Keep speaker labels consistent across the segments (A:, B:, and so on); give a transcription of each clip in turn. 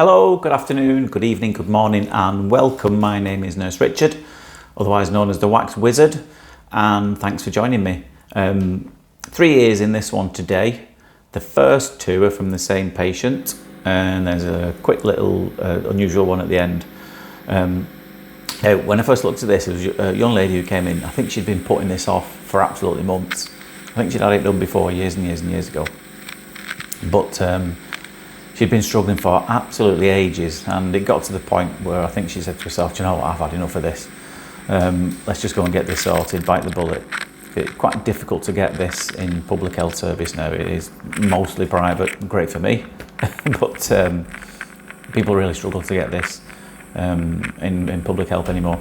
A: Hello, good afternoon, good evening, good morning and welcome. My name is Nurse Richard, otherwise known as the Wax Wizard, and thanks for joining me. 3 years in this one today. The first 2 are from the same patient and there's a quick little unusual one at the end. Now, when I first looked at this, it was a young lady who came in. I think she'd been putting this off for absolutely months. I think she'd had it done before years and years and years ago. But she'd been struggling for absolutely ages, and it got to the point where I think she said to herself, "Do you know what, I've had enough of this. Let's just go and get this sorted, bite the bullet." It's quite difficult to get this in public health service now. It is mostly private, great for me, but people really struggle to get this in public health anymore.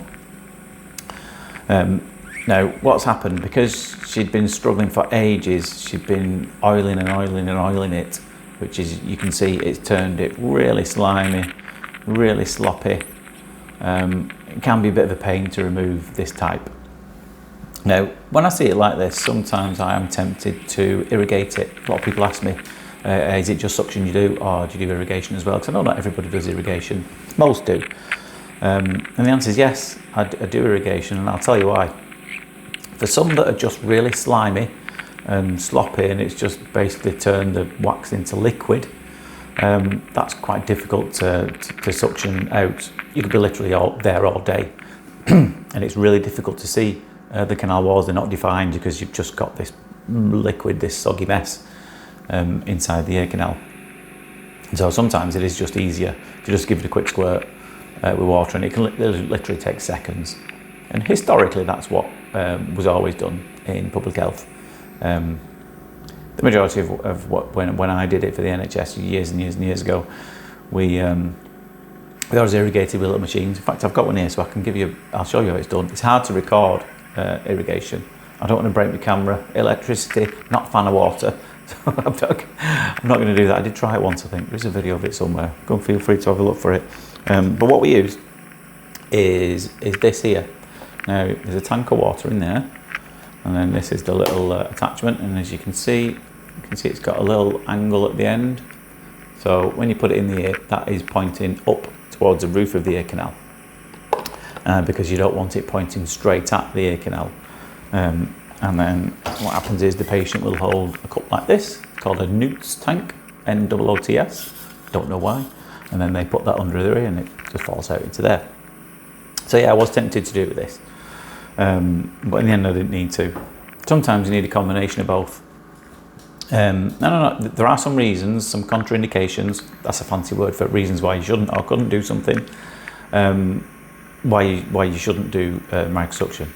A: Now, what's happened, because she'd been struggling for ages, she'd been oiling and oiling and oiling it, which is, you can see, it's turned it really slimy, really sloppy. It can be a bit of a pain to remove this type. Now, when I see it like this, sometimes I am tempted to irrigate it. A lot of people ask me, is it just suction you do, or do you do irrigation as well? Because I know not everybody does irrigation, most do. And the answer is yes, I do irrigation, and I'll tell you why. For some that are just really slimy and sloppy, and it's just basically turned the wax into liquid, that's quite difficult to suction out. You could be literally there all day and it's really difficult to see the canal walls. They're not defined because you've just got this liquid, this soggy mess inside the ear canal. So sometimes it is just easier to just give it a quick squirt with water, and it can literally take seconds. And historically that's what was always done in public health. The majority of what when I did it for the NHS years and years and years ago, we always irrigated with little machines. In fact, I've got one here, so I'll show you how it's done. It's hard to record irrigation. I don't want to break my camera. Electricity, not a fan of water. So I'm not going to do that. I did try it once, I think. There's a video of it somewhere. Go and feel free to have a look for it. But what we use is this here. Now, there's a tank of water in there, and then this is the little attachment, and as you can see it's got a little angle at the end. So when you put it in the ear, that is pointing up towards the roof of the ear canal, because you don't want it pointing straight at the ear canal. And then what happens is the patient will hold a cup like this, called a Newts tank, N-O-O-T-S, don't know why, and then they put that under their ear and it just falls out into there. So yeah, I was tempted to do it with this, but in the end I didn't need to. Sometimes you need a combination of both. No, there are some reasons, some contraindications, that's a fancy word for reasons why you shouldn't or couldn't do something, why you shouldn't do microsuction.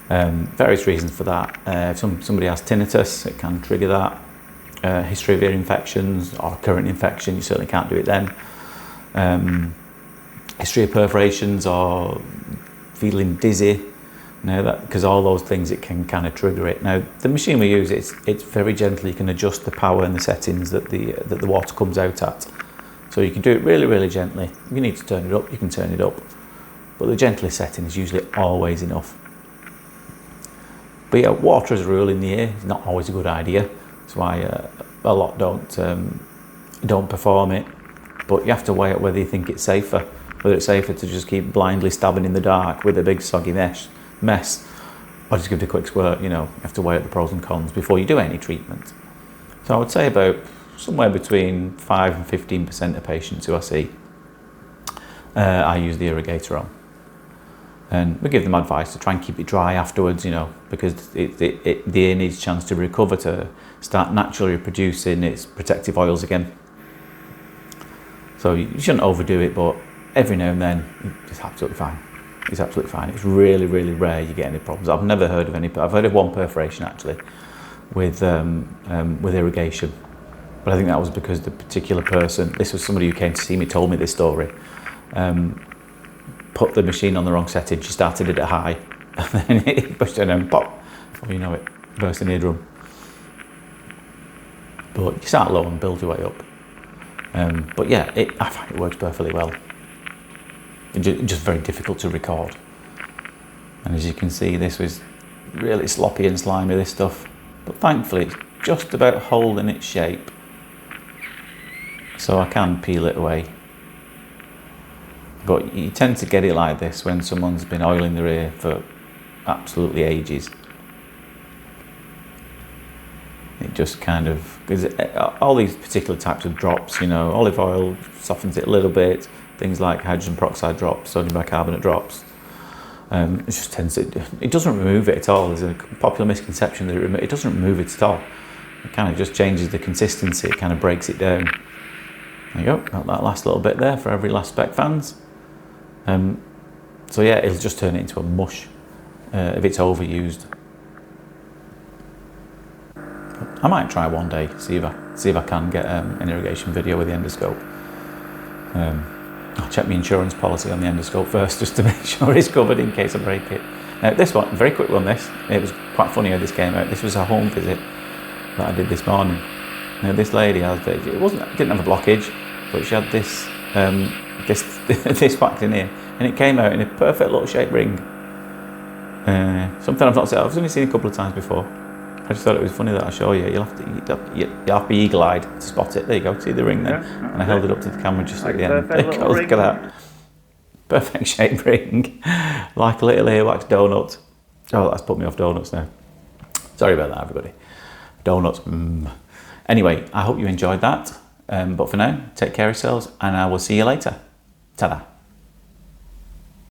A: Various reasons for that. If somebody has tinnitus, it can trigger that. History of ear infections or current infection, you certainly can't do it then. History of perforations or feeling dizzy, because all those things, it can kind of trigger it. Now, the machine we use, it's very gentle. You can adjust the power and the settings that the water comes out at. So you can do it really, really gently. If you need to turn it up, you can turn it up. But the gentlest setting is usually always enough. But yeah, water as a rule in the ear is not always a good idea. That's why a lot don't perform it. But you have to weigh up whether you think it's safer. Whether it's safer to just keep blindly stabbing in the dark with a big soggy mess, or just give it a quick squirt. You have to weigh up the pros and cons before you do any treatment. So I would say about somewhere between 5 and 15% of patients who I see, I use the irrigator on. And we give them advice to try and keep it dry afterwards, because the ear needs a chance to recover, to start naturally producing its protective oils again. So you shouldn't overdo it, but every now and then it's absolutely fine. It's absolutely fine. It's really, really rare you get any problems. I've never heard of any. I've heard of one perforation actually with irrigation, but I think that was because the particular person, this was somebody who came to see me, told me this story, put the machine on the wrong setting. She started it at high and then it pushed it and pop, before you know it, burst an eardrum. But you start low and build your way up. But yeah, I find it works perfectly well. It's just very difficult to record. And as you can see, this was really sloppy and slimy, this stuff. But thankfully, it's just about holding its shape. So I can peel it away But you tend to get it like this when someone's been oiling their ear for absolutely ages. It just kind of, because all these particular types of drops, you know, olive oil softens it a little bit, things like hydrogen peroxide drops, sodium bicarbonate drops, it just tends to, it doesn't remove it at all. There's a popular misconception that it doesn't remove it at all. It kind of just changes the consistency, it kind of breaks it down. There you go, got that last little bit there for every last spec fans. So yeah, it'll just turn it into a mush if it's overused. I might try one day, see if I can get an irrigation video with the endoscope. I'll check my insurance policy on the endoscope first, just to make sure it's covered in case I break it. Now this one, very quick one this, it was quite funny how this came out. This was a home visit that I did this morning. Now this lady, didn't have a blockage, but she had this this wax in here, and it came out in a perfect little shaped ring. Something I've not seen, I've only seen a couple of times before. I just thought it was funny that I show you. You'll have to be eagle-eyed to spot it. There you go, see the ring there? Yeah, and I held it up to the camera just at the end. There you go, look at that. Perfect shaped ring, like a little earwax donut. Oh, that's put me off donuts now. Sorry about that, everybody. Donuts. Anyway, I hope you enjoyed that. But for now, take care of yourselves, and I will see you later. Ta-da.